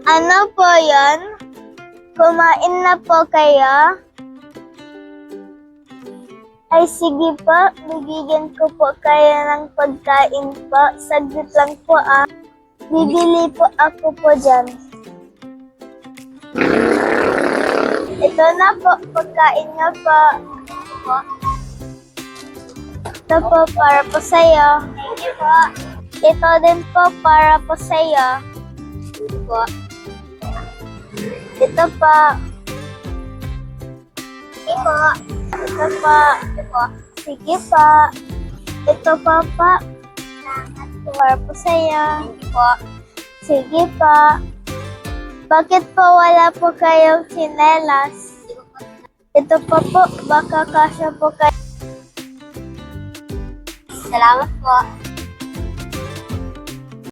Ano po yon? Kumain na po kayo? Ay sige po, bibigyan ko po kayo ng pagkain po. Saglit lang po ah. Bibili po ako po dyan. Ito na po, pagkain niyo po. Ito po para po sa'yo. Thank you po. Ito din po para po sa'yo. Po. Ito po. Sige po. Ito po. Ito po. Sige po. Ito po po. Para po sa'yo. Sige po. Sige po. Bakit po wala po kayong tsinelas? Ito po po. Baka kasya po kayo. Salamat po.